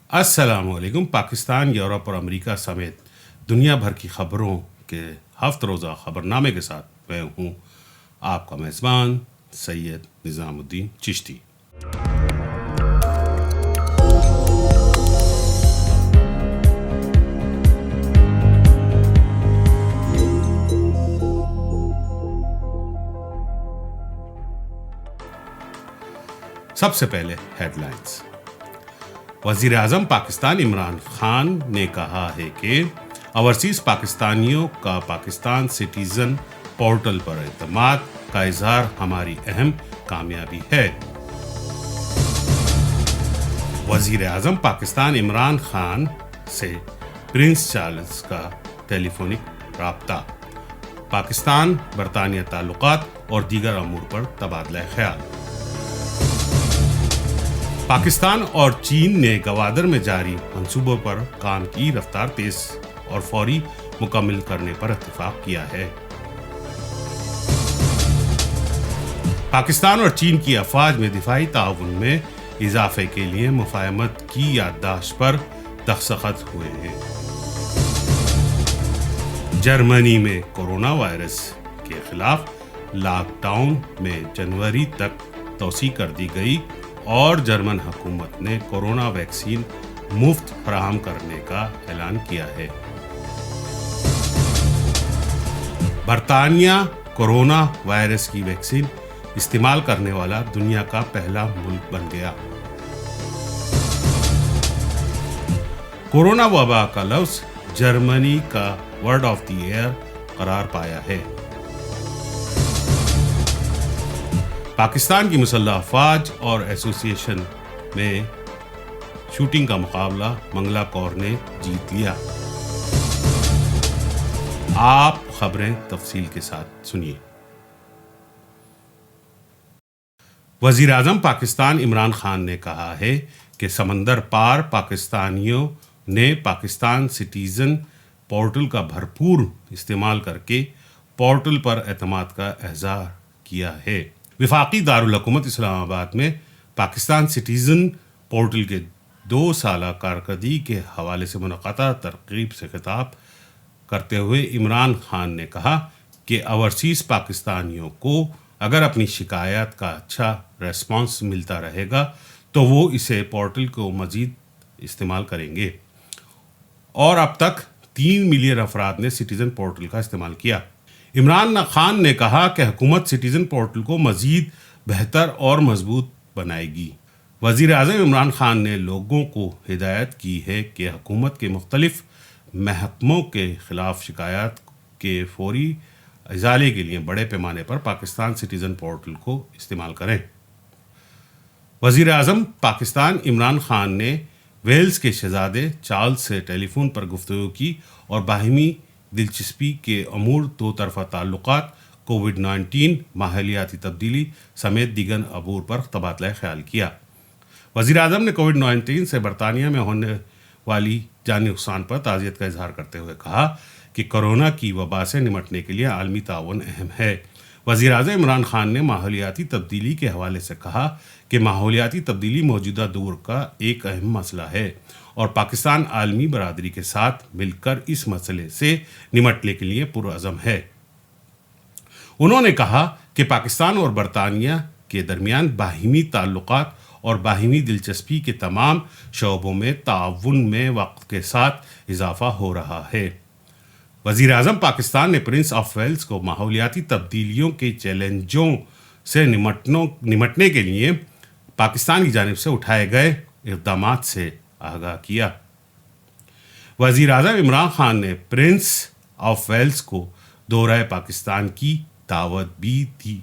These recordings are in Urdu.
السلام علیکم. پاکستان، یورپ اور امریکہ سمیت دنیا بھر کی خبروں کے ہفت روزہ خبرنامے کے ساتھ میں ہوں آپ کا میزبان سید نظام الدین چشتی. سب سے پہلے ہیڈ لائنز. وزیر اعظم پاکستان عمران خان نے کہا ہے کہ اوورسیز پاکستانیوں کا پاکستان سٹیزن پورٹل پر اعتماد کا اظہار ہماری اہم کامیابی ہے. وزیر اعظم پاکستان عمران خان سے پرنس چارلس کا ٹیلی فونک رابطہ. پاکستان برطانیہ تعلقات اور دیگر امور پر تبادلہ خیال. پاکستان اور چین نے گوادر میں جاری منصوبوں پر کام کی رفتار تیز اور فوری مکمل کرنے پر اتفاق کیا ہے. پاکستان اور چین کی افواج میں دفاعی تعاون میں اضافے کے لیے مفاہمت کی یادداشت پر دستخط ہوئے ہیں. جرمنی میں کورونا وائرس کے خلاف لاک ڈاؤن میں جنوری تک توسیع کر دی گئی اور جرمن حکومت نے کورونا ویکسین مفت فراہم کرنے کا اعلان کیا ہے. برطانیہ کورونا وائرس کی ویکسین استعمال کرنے والا دنیا کا پہلا ملک بن گیا. کورونا وبا کا لفظ جرمنی کا ورڈ آف دی ایئر قرار پایا ہے. پاکستان کی مسلح افواج اور ایسوسی ایشن میں شوٹنگ کا مقابلہ منگلا کور نے جیت لیا. آپ خبریں تفصیل کے ساتھ سنیے. وزیر اعظم پاکستان عمران خان نے کہا ہے کہ سمندر پار پاکستانیوں نے پاکستان سٹیزن پورٹل کا بھرپور استعمال کر کے پورٹل پر اعتماد کا اظہار کیا ہے. وفاقی دارالحکومت اسلام آباد میں پاکستان سٹیزن پورٹل کے 2 سالہ کارکردگی کے حوالے سے منعقدہ تقریب سے خطاب کرتے ہوئے عمران خان نے کہا کہ اوورسیز پاکستانیوں کو اگر اپنی شکایات کا اچھا ریسپانس ملتا رہے گا تو وہ اسے پورٹل کو مزید استعمال کریں گے. اور اب تک 3 ملین افراد نے سٹیزن پورٹل کا استعمال کیا. عمران خان نے کہا کہ حکومت سٹیزن پورٹل کو مزید بہتر اور مضبوط بنائے گی. وزیر اعظم عمران خان نے لوگوں کو ہدایت کی ہے کہ حکومت کے مختلف محکموں کے خلاف شکایات کے فوری ازالے کے لیے بڑے پیمانے پر پاکستان سٹیزن پورٹل کو استعمال کریں. وزیر اعظم پاکستان عمران خان نے ویلز کے شہزادے چارلس سے ٹیلی فون پر گفتگو کی اور باہمی دلچسپی کے امور، 2 طرفہ تعلقات، کووڈ-19، ماحولیاتی تبدیلی سمیت دیگر امور پر تبادلہ خیال کیا. وزیر اعظم نے کووڈ-19 سے برطانیہ میں ہونے والی جانی نقصان پر تعزیت کا اظہار کرتے ہوئے کہا کہ کورونا کی وبا سے نمٹنے کے لیے عالمی تعاون اہم ہے. وزیر اعظم عمران خان نے ماحولیاتی تبدیلی کے حوالے سے کہا کہ ماحولیاتی تبدیلی موجودہ دور کا ایک اہم مسئلہ ہے اور پاکستان عالمی برادری کے ساتھ مل کر اس مسئلے سے نمٹنے کے لیے پرعزم ہے. انہوں نے کہا کہ پاکستان اور برطانیہ کے درمیان باہمی تعلقات اور باہمی دلچسپی کے تمام شعبوں میں تعاون میں وقت کے ساتھ اضافہ ہو رہا ہے. وزیر اعظم پاکستان نے پرنس آف ویلز کو ماحولیاتی تبدیلیوں کے چیلنجوں سے نمٹنے کے لیے پاکستان کی جانب سے اٹھائے گئے اقدامات سے آگاہ کیا. وزیر اعظم عمران خان نے پرنس آف ویلز کو دورہ پاکستان کی دعوت بھی دی.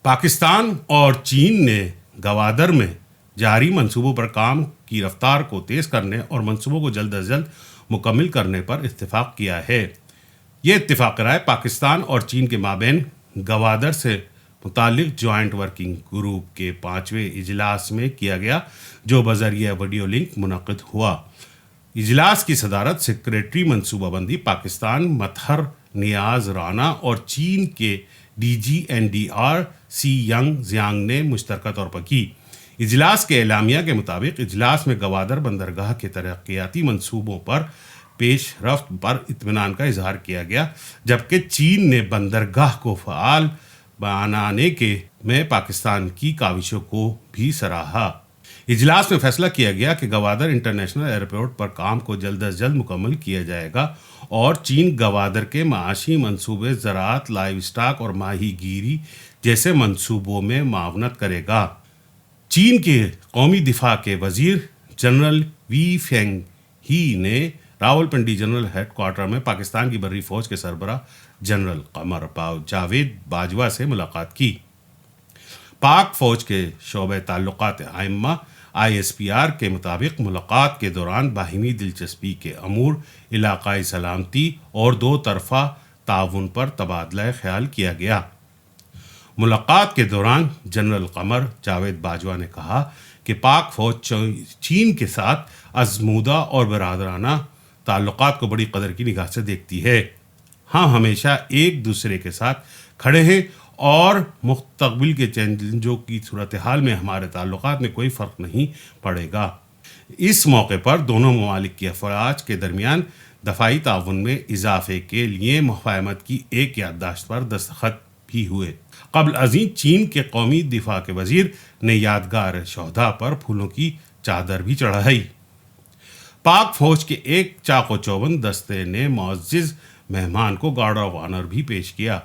پاکستان اور چین نے گوادر میں جاری منصوبوں پر کام کی رفتار کو تیز کرنے اور منصوبوں کو جلد از جلد مکمل کرنے پر اتفاق کیا ہے. یہ اتفاق رائے پاکستان اور چین کے مابین گوادر سے متعلق جوائنٹ ورکنگ گروپ کے 5ویں اجلاس میں کیا گیا جو بذریعہ ویڈیو لنک منعقد ہوا. اجلاس کی صدارت سیکریٹری منصوبہ بندی پاکستان مطہر نیاز رانا اور چین کے DG NDR سی ینگ زیانگ نے مشترکہ طور پر کی. اجلاس کے اعلامیہ کے مطابق اجلاس میں گوادر بندرگاہ کے ترقیاتی منصوبوں پر پیش رفت پر اطمینان کا اظہار کیا گیا، جبکہ چین نے بندرگاہ کو فعال بنانے میں پاکستان کی کاوشوں کو بھی سراہا۔ اجلاس میں فیصلہ کیا گیا کہ گوادر انٹرنیشنل ایئرپورٹ پر کام کو جلد از جلد مکمل کیا جائے گا اور چین گوادر کے معاشی منصوبے، زراعت، لائیو اسٹاک اور ماہی گیری جیسے منصوبوں میں معاونت کرے گا۔ چین کے قومی دفاع کے وزیر جنرل وی فینگ ہی نے راولپنڈی جنرل ہیڈ کوارٹر میں پاکستان کی بری فوج کے سربراہ جنرل قمر جاوید باجوہ سے ملاقات کی۔ پاک فوج کے شعبہ تعلقات عامہ ISPR کے مطابق ملاقات کے دوران باہمی دلچسپی کے امور، علاقائی سلامتی اور دو طرفہ تعاون پر تبادلہ خیال کیا گیا۔ ملاقات کے دوران جنرل قمر جاوید باجوہ نے کہا کہ پاک فوج چین کے ساتھ ازمودہ اور برادرانہ تعلقات کو بڑی قدر کی نگاہ سے دیکھتی ہے۔ ہم ہمیشہ ایک دوسرے کے ساتھ کھڑے ہیں اور مستقبل کے چیلنجوں کی صورتحال میں ہمارے تعلقات میں کوئی فرق نہیں پڑے گا۔ اس موقع پر دونوں ممالک کی افواج کے درمیان دفاعی تعاون میں اضافے کے لیے مفاہمت کی ایک یادداشت پر دستخط بھی ہوئے۔ قبل ازیں چین کے قومی دفاع کے وزیر نے یادگار شہداء پر پھولوں کی چادر بھی چڑھائی۔ پاک فوج کے ایک چاق و چوبند دستے نے معزز مہمان کو گارڈ آف آنر بھی پیش کیا۔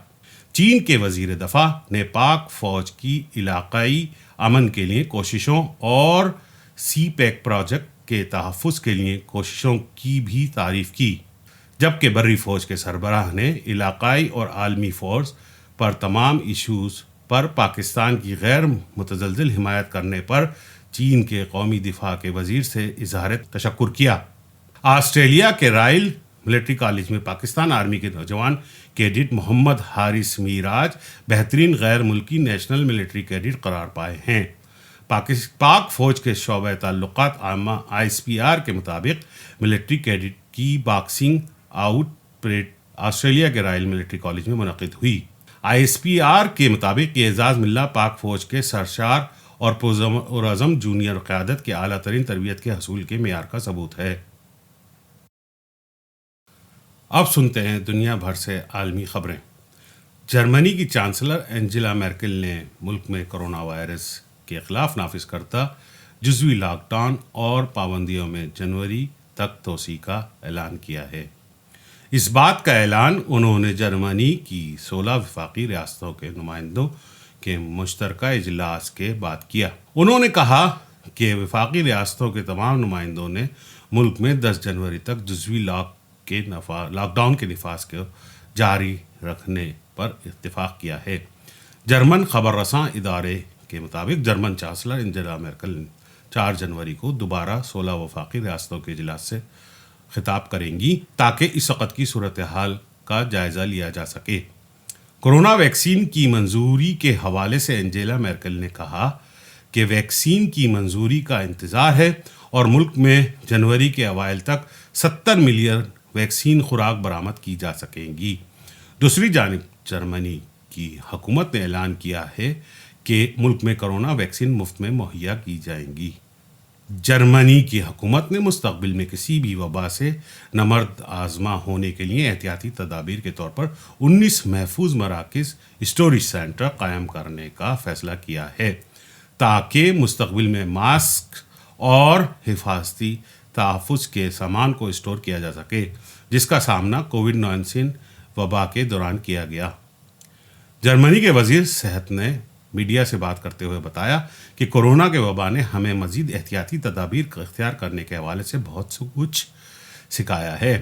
چین کے وزیر دفاع نے پاک فوج کی علاقائی امن کے لیے کوششوں اور سی پیک پروجیکٹ کے تحفظ کے لیے کوششوں کی بھی تعریف کی، جبکہ بری فوج کے سربراہ نے علاقائی اور عالمی فورس پر تمام ایشوز پر پاکستان کی غیر متزلزل حمایت کرنے پر چین کے قومی دفاع کے وزیر سے اظہار تشکر کیا۔ آسٹریلیا کے رائل ملٹری کالج میں پاکستان آرمی کے نوجوان کیڈٹ محمد حارث میراج بہترین غیر ملکی نیشنل ملٹری کیڈٹ قرار پائے ہیں۔ پاک فوج کے شعبہ تعلقات عامہ ISPR کے مطابق ملٹری کیڈٹ کی باکسنگ آؤٹ پریڈ آسٹریلیا کے رائل ملٹری کالج میں منعقد ہوئی۔ ISPR کے مطابق یہ اعزاز ملنا پاک فوج کے سرشار اور پرعزم جونیئر قیادت کے اعلیٰ ترین تربیت کے حصول کے معیار کا ثبوت ہے۔ اب سنتے ہیں دنیا بھر سے عالمی خبریں۔ جرمنی کی چانسلر اینجلا میرکل نے ملک میں کرونا وائرس کے خلاف نافذ کردہ جزوی لاک ڈاؤن اور پابندیوں میں جنوری تک توسیع کا اعلان کیا ہے۔ اس بات کا اعلان انہوں نے جرمنی کی 16 وفاقی ریاستوں کے نمائندوں کے مشترکہ اجلاس کے بعد کیا۔ انہوں نے کہا کہ وفاقی ریاستوں کے تمام نمائندوں نے ملک میں 10 جنوری تک جزوی لاک ڈاؤن کے نفاذ کو جاری رکھنے پر اتفاق کیا ہے۔ جرمن خبر رساں ادارے کے مطابق جرمن چانسلر اینجلا میرکل 4 جنوری کو دوبارہ 16 وفاقی ریاستوں کے اجلاس سے خطاب کریں گی تاکہ اس وقت کی صورتحال کا جائزہ لیا جا سکے۔ کورونا ویکسین کی منظوری کے حوالے سے اینجلا میرکل نے کہا کہ ویکسین کی منظوری کا انتظار ہے اور ملک میں جنوری کے اوائل تک 70 ملین ویکسین خوراک برآمد کی جا سکیں گی۔ دوسری جانب جرمنی کی حکومت نے اعلان کیا ہے کہ ملک میں کرونا ویکسین مفت میں مہیا کی جائیں گی۔ جرمنی کی حکومت نے مستقبل میں کسی بھی وبا سے نبرد آزما ہونے کے لیے احتیاطی تدابیر کے طور پر 19 محفوظ مراکز اسٹوریج سینٹر قائم کرنے کا فیصلہ کیا ہے تاکہ مستقبل میں ماسک اور حفاظتی تحفظ کے سامان کو اسٹور کیا جا سکے، جس کا سامنا کووڈ-19 وبا کے دوران کیا گیا۔ جرمنی کے وزیر صحت نے میڈیا سے بات کرتے ہوئے بتایا کہ کورونا کے وبا نے ہمیں مزید احتیاطی تدابیر اختیار کرنے کے حوالے سے بہت کچھ سکھایا ہے۔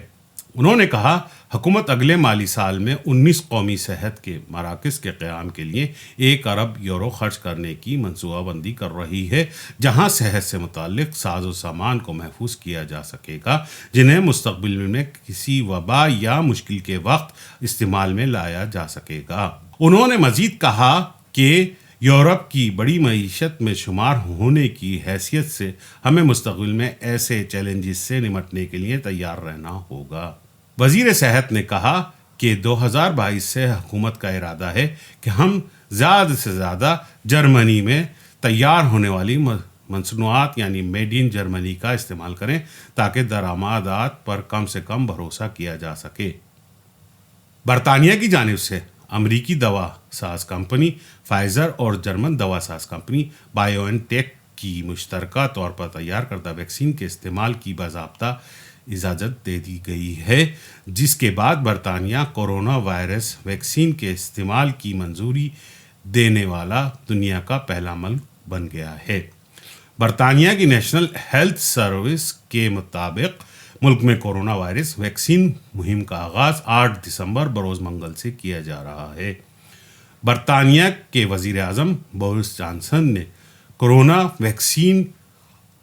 انہوں نے کہا حکومت اگلے مالی سال میں 19 قومی صحت کے مراکز کے قیام کے لیے 1 ارب یورو خرچ کرنے کی منصوبہ بندی کر رہی ہے، جہاں صحت سے متعلق ساز و سامان کو محفوظ کیا جا سکے گا، جنہیں مستقبل میں کسی وبا یا مشکل کے وقت استعمال میں لایا جا سکے گا۔ انہوں نے مزید کہا کہ یورپ کی بڑی معیشت میں شمار ہونے کی حیثیت سے ہمیں مستقبل میں ایسے چیلنجز سے نمٹنے کے لیے تیار رہنا ہوگا۔ وزیر صحت نے کہا کہ 2022 سے حکومت کا ارادہ ہے کہ ہم زیادہ سے زیادہ جرمنی میں تیار ہونے والی مصنوعات یعنی میڈ ان جرمنی کا استعمال کریں تاکہ درآمدات پر کم سے کم بھروسہ کیا جا سکے۔ برطانیہ کی جانب سے امریکی دوا ساز کمپنی فائزر اور جرمن دوا ساز کمپنی بائیو این ٹیک کی مشترکہ طور پر تیار کردہ ویکسین کے استعمال کی باضابطہ اجازت دے دی گئی ہے، جس کے بعد برطانیہ کورونا وائرس ویکسین کے استعمال کی منظوری دینے والا دنیا کا پہلا ملک بن گیا ہے۔ برطانیہ کی نیشنل ہیلتھ سروس کے مطابق ملک میں کورونا وائرس ویکسین مہم کا آغاز 8 دسمبر بروز منگل سے کیا جا رہا ہے۔ برطانیہ کے وزیر اعظم بورس جانسن نے کورونا ویکسین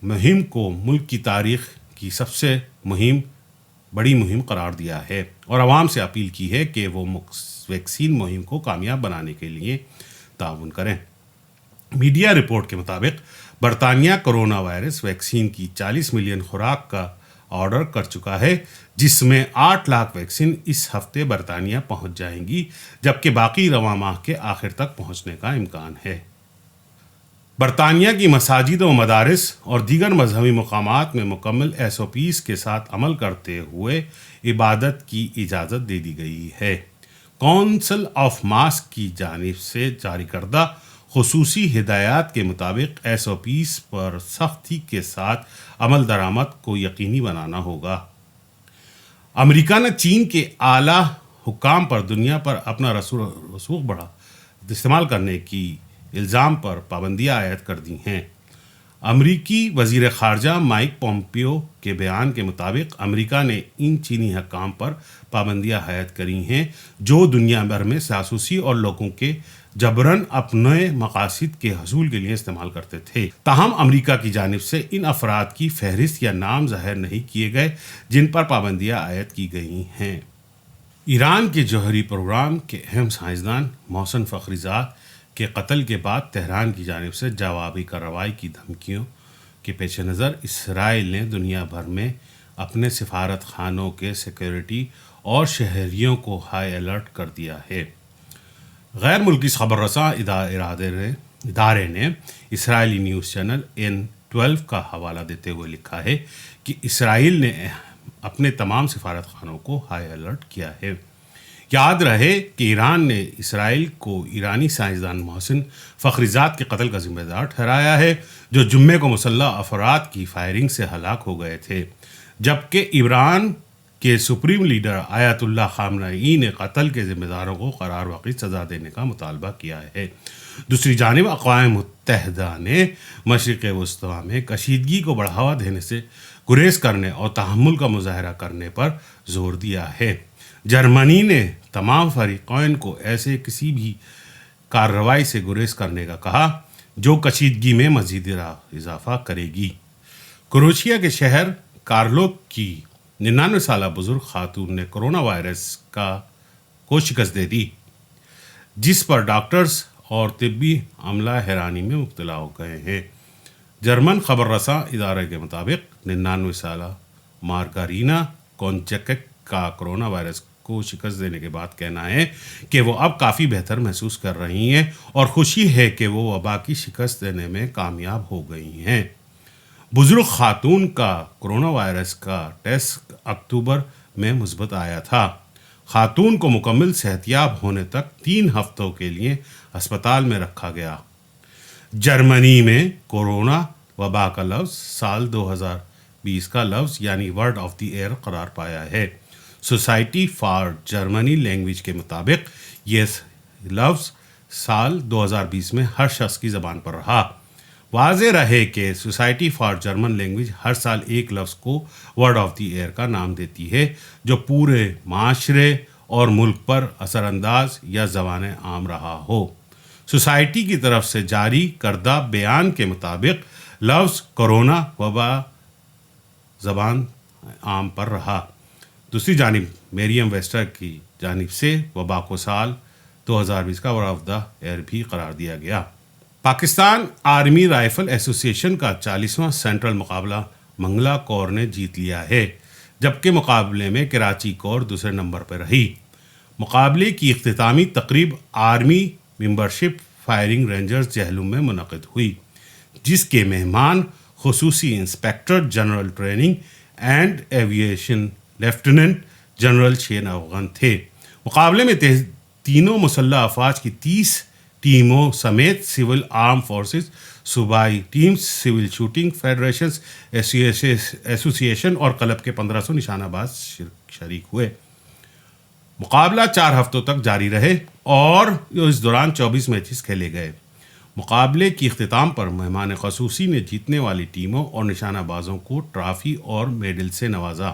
مہم کو ملک کی تاریخ کی سب سے بڑی مہم قرار دیا ہے اور عوام سے اپیل کی ہے کہ وہ ویکسین مہم کو کامیاب بنانے کے لیے تعاون کریں۔ میڈیا رپورٹ کے مطابق برطانیہ کورونا وائرس ویکسین کی 40 ملین خوراک کا آرڈر کر چکا ہے، جس میں 8 لاکھ ویکسین اس ہفتے برطانیہ پہنچ جائیں گی، جبکہ باقی رواں ماہ کے آخر تک پہنچنے کا امکان ہے۔ برطانیہ کی مساجد و مدارس اور دیگر مذہبی مقامات میں مکمل SOPs کے ساتھ عمل کرتے ہوئے عبادت کی اجازت دے دی گئی ہے۔ کونسل آف ماسک کی جانب سے جاری کردہ خصوصی ہدایات کے مطابق SOPs پر سختی کے ساتھ عمل درآمد کو یقینی بنانا ہوگا۔ امریکہ نے چین کے اعلیٰ حکام پر دنیا پر اپنا رسوخ استعمال کرنے کی الزام پر پابندیاں عائد کر دی ہیں۔ امریکی وزیر خارجہ مائک پومپیو کے بیان کے مطابق امریکہ نے ان چینی حکام پر پابندیاں عائد کری ہیں جو دنیا بھر میں جاسوسی اور لوگوں کے جبراً اپنے مقاصد کے حصول کے لیے استعمال کرتے تھے۔ تاہم امریکہ کی جانب سے ان افراد کی فہرست یا نام ظاہر نہیں کیے گئے جن پر پابندیاں عائد کی گئی ہیں۔ ایران کے جوہری پروگرام کے اہم سائنسدان محسن فخریزاد کے قتل کے بعد تہران کی جانب سے جوابی کارروائی کی دھمکیوں کے پیش نظر اسرائیل نے دنیا بھر میں اپنے سفارت خانوں کے سیکیورٹی اور شہریوں کو ہائی الرٹ کر دیا ہے۔ غیر ملکی خبر رساں ادارے نے اسرائیلی نیوز چینل N12 کا حوالہ دیتے ہوئے لکھا ہے کہ اسرائیل نے اپنے تمام سفارت خانوں کو ہائی الرٹ کیا ہے۔ یاد رہے کہ ایران نے اسرائیل کو ایرانی سائنسدان محسن فخریزاد کے قتل کا ذمہ دار ٹھہرایا ہے، جو جمعے کو مسلح افراد کی فائرنگ سے ہلاک ہو گئے تھے، جبکہ ایران کے سپریم لیڈر آیت اللہ خامنئی نے قتل کے ذمہ داروں کو قرار واقعی سزا دینے کا مطالبہ کیا ہے۔ دوسری جانب اقوام متحدہ نے مشرق وسطیٰ میں کشیدگی کو بڑھاوا دینے سے گریز کرنے اور تحمل کا مظاہرہ کرنے پر زور دیا ہے۔ جرمنی نے تمام فریقین کو ایسے کسی بھی کارروائی سے گریز کرنے کا کہا جو کشیدگی میں مزید اضافہ کرے گی۔ کروشیا کے شہر کارلوک کی 99 سالہ بزرگ خاتون نے کورونا وائرس کو شکست دے دی، جس پر ڈاکٹرز اور طبی عملہ حیرانی میں مبتلا ہو گئے ہیں۔ جرمن خبر رساں ادارے کے مطابق 99 سالہ مارگرینا کونچیک کا کورونا وائرس کو شکست دینے کے بعد کہنا ہے کہ وہ اب کافی بہتر محسوس کر رہی ہیں اور خوشی ہے کہ وہ وبا کی شکست دینے میں کامیاب ہو گئی ہیں۔ بزرگ خاتون کا کورونا وائرس کا ٹیسٹ اکتوبر میں مثبت آیا تھا۔ خاتون کو مکمل صحتیاب ہونے تک 3 ہفتوں کے لیے ہسپتال میں رکھا گیا۔ جرمنی میں کورونا وبا کا لفظ سال 2020 کا لفظ یعنی ورڈ آف دی ایئر قرار پایا ہے۔ سوسائٹی فار جرمنی لینگویج کے مطابق یہ لفظ سال 2020 میں ہر شخص کی زبان پر رہا۔ واضح رہے کہ سوسائٹی فار جرمن لینگویج ہر سال ایک لفظ کو ورڈ آف دی ایئر کا نام دیتی ہے جو پورے معاشرے اور ملک پر اثر انداز یا زبان عام رہا ہو۔ سوسائٹی کی طرف سے جاری کردہ بیان کے مطابق لفظ کورونا وبا زبان عام پر رہا۔ دوسری جانب میریم ویسٹر کی جانب سے وبا کو سال 2020 کا ورڈ آف دی ایئر بھی قرار دیا گیا۔ پاکستان آرمی رائفل ایسوسی ایشن کا 40واں سینٹرل مقابلہ منگلا کور نے جیت لیا ہے، جبکہ مقابلے میں کراچی کور دوسرے نمبر پر رہی۔ مقابلے کی اختتامی تقریب army membership firing rangers Jhelum میں منعقد ہوئی۔ جس کے مہمان خصوصی inspector general training and aviation lieutenant general Sheen Afghan تھے. مقابلے میں تینوں مسلح افواج کی 30 ٹیموں سمیت سول آرم فورسز، صوبائی ٹیمز، سول شوٹنگ فیڈریشنز ایسوسی ایشن اور کلب کے 1500 نشانہ باز شریک ہوئے. مقابلہ 4 ہفتوں تک جاری رہے اور اس دوران 24 میچز کھیلے گئے. مقابلے کی اختتام پر مہمان خصوصی نے جیتنے والی ٹیموں اور نشانہ بازوں کو ٹرافی اور میڈل سے نوازا.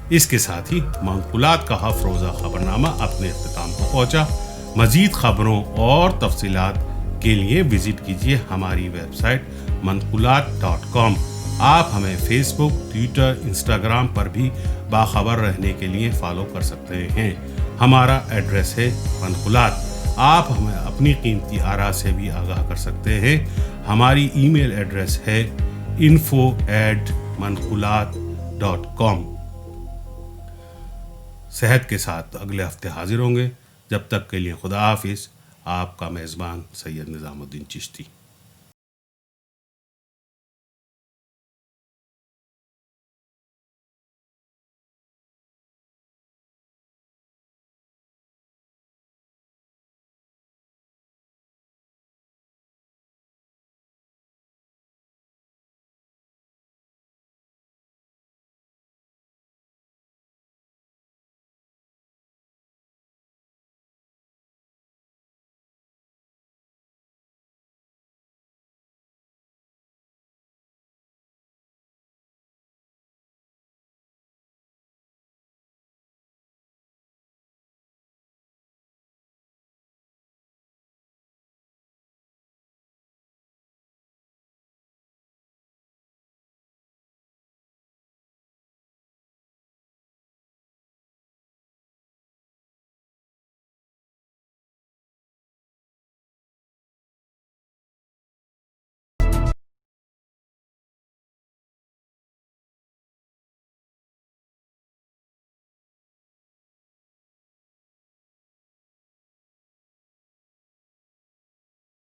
اس کے ساتھ ہی منقولات کا ہفتہ روزہ خبرنامہ اپنے اختتام کو پہنچا. مزید خبروں اور تفصیلات کے لیے وزٹ کیجیے ہماری ویب سائٹ منقولات.com. آپ ہمیں فیس بک، ٹویٹر، انسٹاگرام پر بھی باخبر رہنے کے لیے فالو کر سکتے ہیں. ہمارا ایڈریس ہے منقولات. آپ ہمیں اپنی قیمتی آراء سے بھی آگاہ کر سکتے ہیں. ہماری ای میل ایڈریس ہے info@manqulat.com. صحت کے ساتھ اگلے ہفتے حاضر ہوں گے. جب تک کے لیے خدا حافظ. آپ کا میزبان سید نظام الدین چشتی.